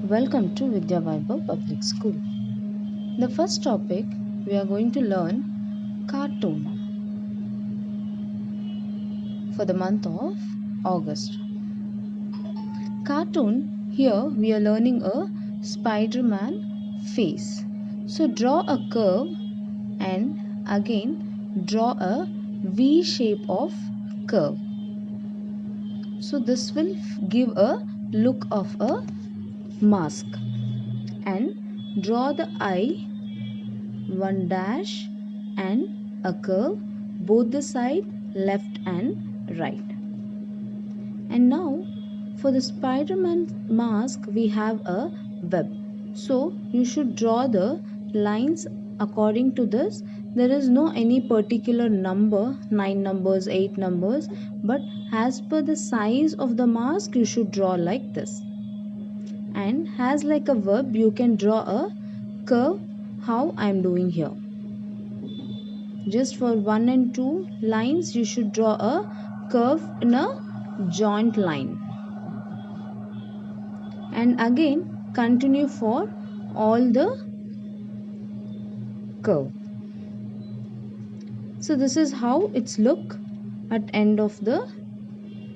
Welcome to Vidya Vaibhav Public School. The first topic we are going to learn cartoon for the month of August. Cartoon, here we are learning a Spider-Man face. So draw a curve and again draw a V shape of curve. So this will give a look of a mask. And draw the eye, one dash and a curve both the side left and right. And now for the Spider-Man mask we have a web. So you should draw the lines according to this. There is no any particular number, 9 numbers, 8 numbers, but as per the size of the mask you should draw like this. And as like a verb you can draw a curve how I am doing here. Just for 1 and 2 lines you should draw a curve in a joint line. And again continue for all the curve. So this is how it's look at end of the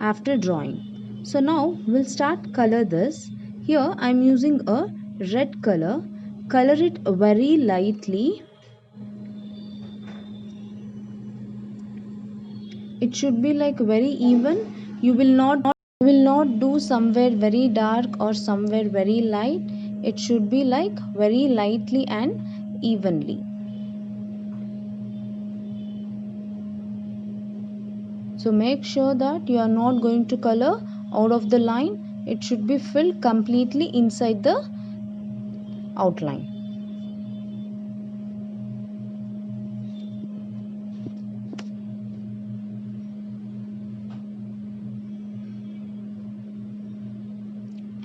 after drawing. So now we'll start color this. Here I am using a red color. Color it very lightly. It should be like very even. You will not do somewhere very dark or somewhere very light. It should be like very lightly and evenly. So make sure that you are not going to color out of the line. It should be filled completely inside the outline.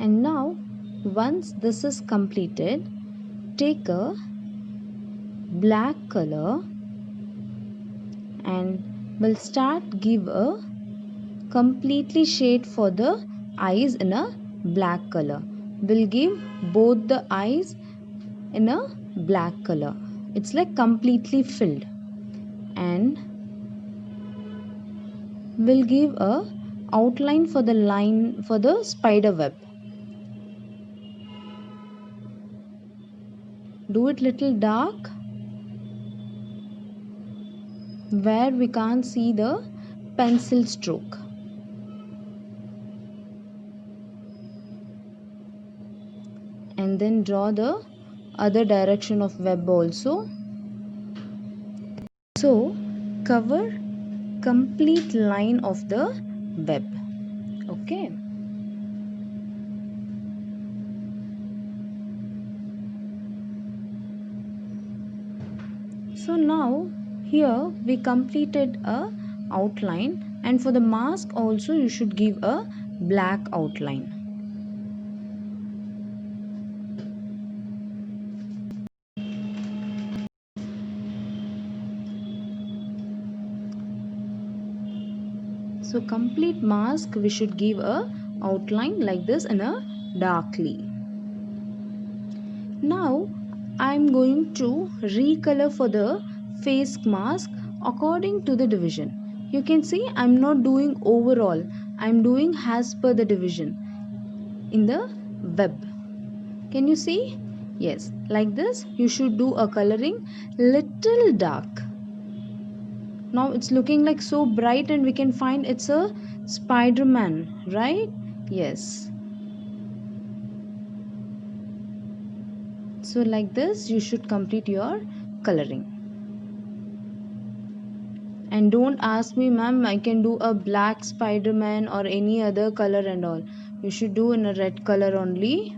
And now once this is completed, take a black color and we'll start give a completely shade for the eyes in a black color. We'll give both the eyes in a black color. It's like completely filled. And we'll give a outline for the line for the spider web. Do it little dark where we can't see the pencil stroke. And then draw the other direction of web also. So cover complete line of the web. Okay. So now here we completed a outline, and for the mask also you should give a black outline. So complete mask we should give a outline like this in a darkly. Now I am going to recolor for the face mask according to the division. You can see I am not doing overall. I am doing as per the division in the web. Can you see? Yes, like this you should do a coloring little dark. Now it's looking like so bright and we can find it's a Spider-Man, right? Yes. So like this you should complete your coloring. And don't ask me, ma'am, I can do a black Spider-Man or any other color and all. You should do in a red color only.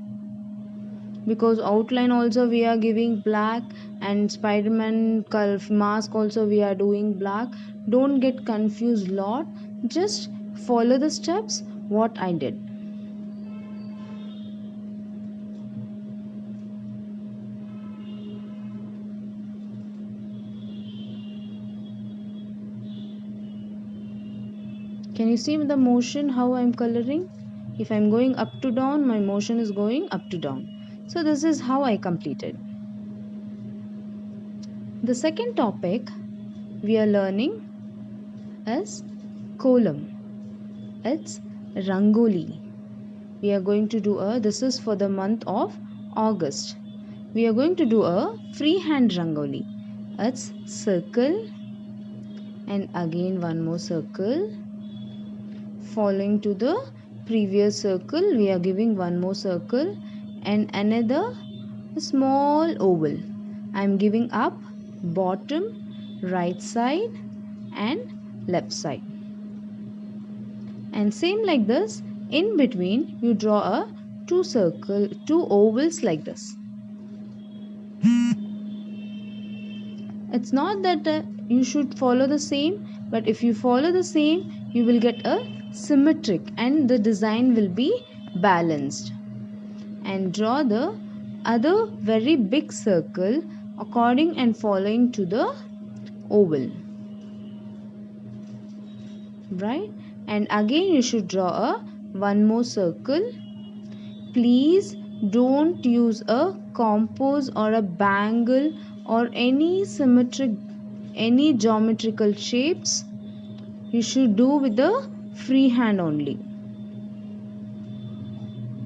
Because outline also we are giving black and Spider-Man mask also we are doing black. Don't get confused lot. Just follow the steps what I did. Can you see the motion how I am coloring? If I'm going up to down, my motion is going up to down. So this is how I completed. The second topic we are learning is kolam. It's rangoli. We are going to do this is for the month of August. We are going to do a freehand rangoli. It's circle and again one more circle. Following to the previous circle, we are giving one more circle and another small oval. I am giving up, bottom, right side and left side. And same like this, in between you draw a two ovals like this. It's not that you should follow the same, but if you follow the same, you will get a symmetric and the design will be balanced. And draw the other very big circle according and following to the oval, right? And again you should draw a one more circle. Please don't use a compose or a bangle or any geometrical shapes. You should do with the free hand only.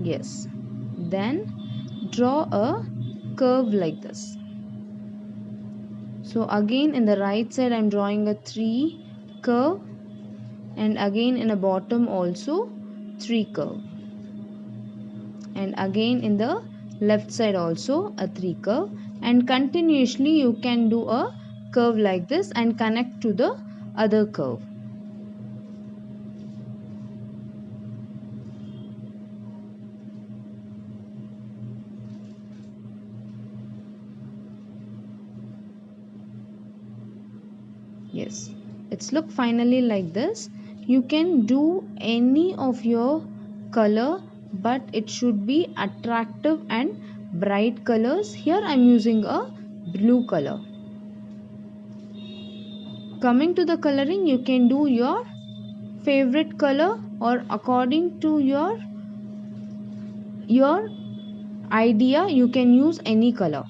Yes. Then draw a curve like this. So again in the right side I am drawing a 3 curve and again in the bottom also 3 curve. And again in the left side also a 3 curve, and continuously you can do a curve like this and connect to the other curve. Yes, it's look finally like this. You can do any of your color, but it should be attractive and bright colors. Here I am using a blue color. Coming to the coloring, you can do your favorite color or according to your idea you can use any color.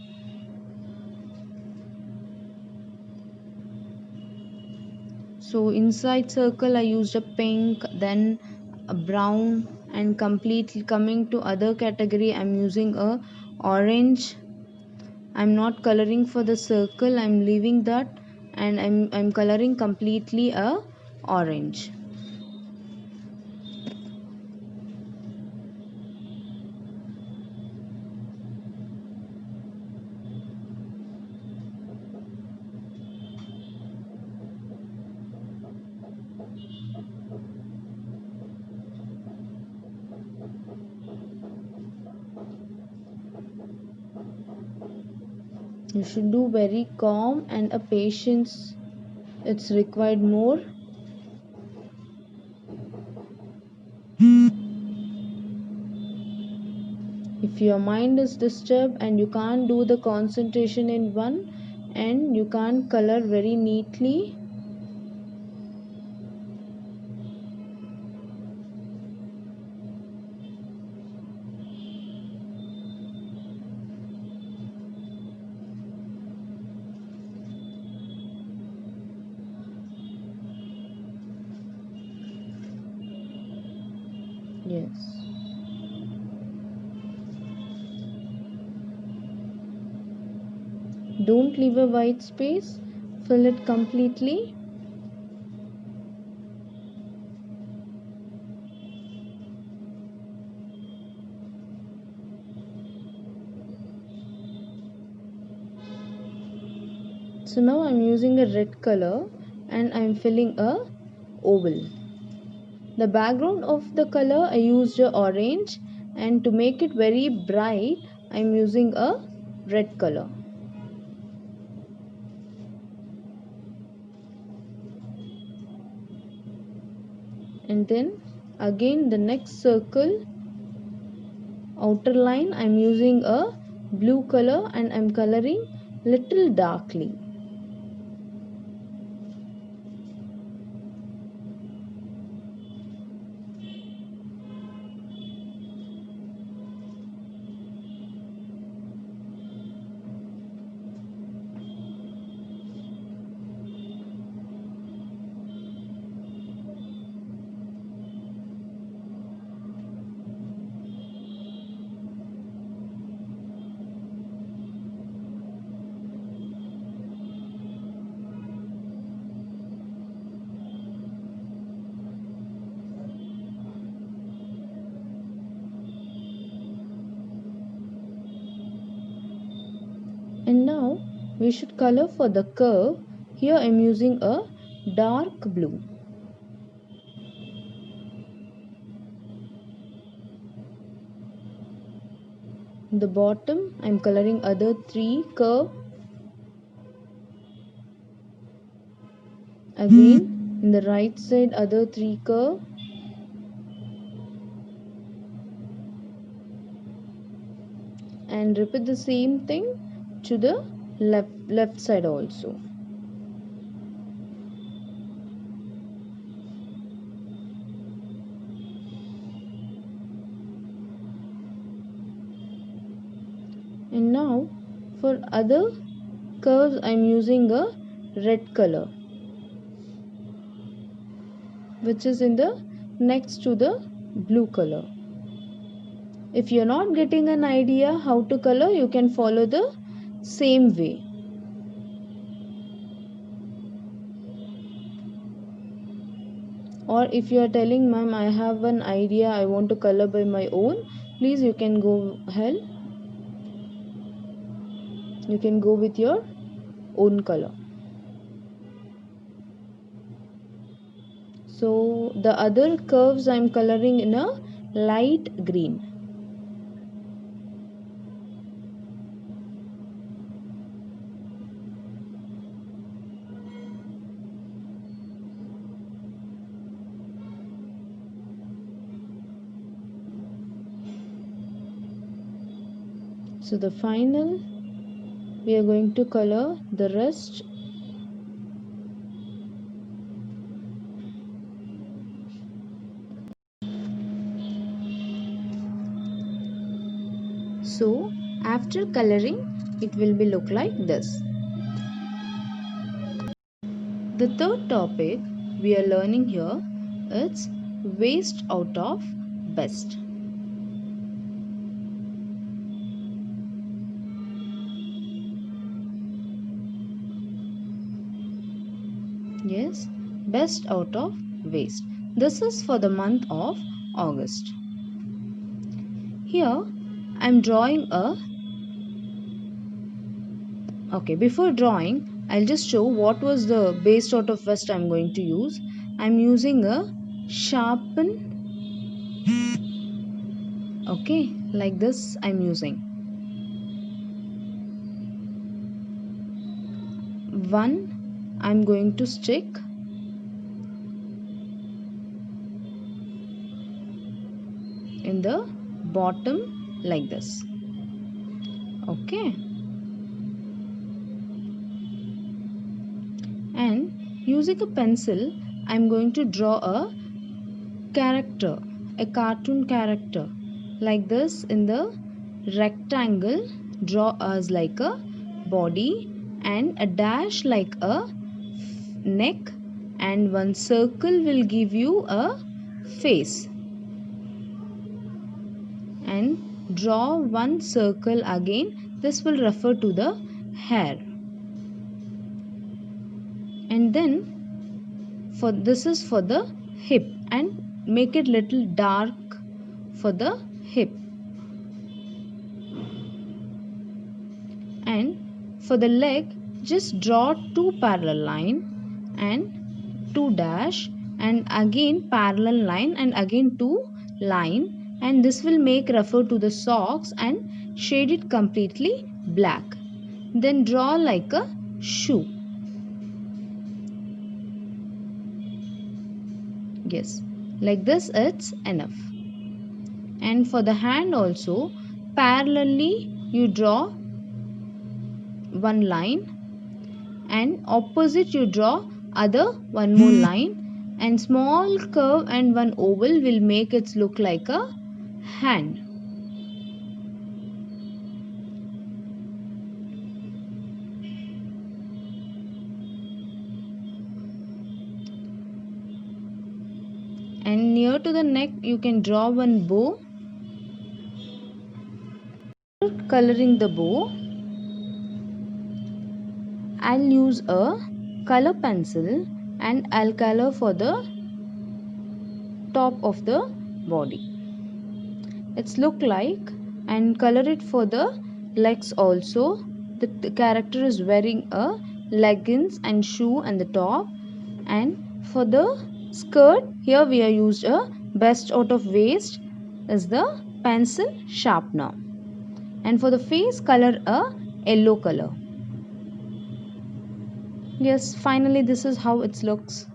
So inside circle I used a pink, then a brown, and completely coming to other category I'm using a orange. I'm not coloring for the circle, I'm leaving that, and I'm coloring completely a orange. You should do very calm and a patience. It's required more. If your mind is disturbed and you can't do the concentration in one and you can't color very neatly, yes. Don't leave a white space, fill it completely. So now I'm using a red color and I'm filling a oval. The background of the color I used a orange, and to make it very bright I'm using a red color. And then again the next circle outer line I'm using a blue color and I'm coloring little darkly. And now we should color for the curve. Here I am using a dark blue. In the bottom I am coloring other 3 curve. Again in the right side other 3 curve. And repeat the same thing to the left side also. And now for other curves I am using a red color, which is in the next to the blue color. If you are not getting an idea how to color, you can follow the same way. Or if you are telling, ma'am, I have an idea, I want to color by my own, please you can go ahead. You can go with your own color. So the other curves I am coloring in a light green. So the final, we are going to color the rest. So after coloring, it will be look like this. The third topic we are learning here is waste out of best. Yes, best out of waste. This is for the month of August. Here I am drawing a. Okay, before drawing, I'll just show what was the base out of waste I'm going to use. I'm using a sharpen. Okay, like this I'm using. One I'm going to stick. In the bottom like this. Okay. And using a pencil, I'm going to draw a character, a cartoon character like this in the rectangle. Draw as like a body and a dash like a neck, and one circle will give you a face. And draw one circle again. This will refer to the hair. And then for this is for the hip, and make it little dark for the hip. And for the leg, just draw 2 parallel line and 2 dash, and again parallel line and again 2 line, and this will make refer to the socks and shade it completely black. Then draw like a shoe. Yes, like this it's enough. And for the hand also, parallelly you draw one line, and opposite you draw other one more line, and small curve and one oval will make it look like a hand. And near to the neck you can draw one bow. Coloring the bow, I'll use a color pencil and I'll color for the top of the body. It's look like, and color it for the legs also. the character is wearing a leggings and shoe and the top. And for the skirt, here we are used a best out of waste is the pencil sharpener. And for the face color, a yellow color. Yes, finally this is how it looks.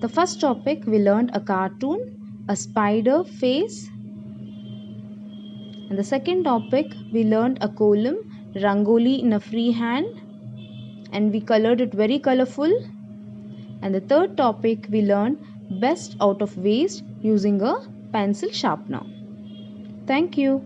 The first topic we learned a cartoon, a spider face. And the second topic we learned a column, rangoli in a free hand, and we colored it very colorful. And the third topic we learned best out of waste using a pencil sharpener. Thank you.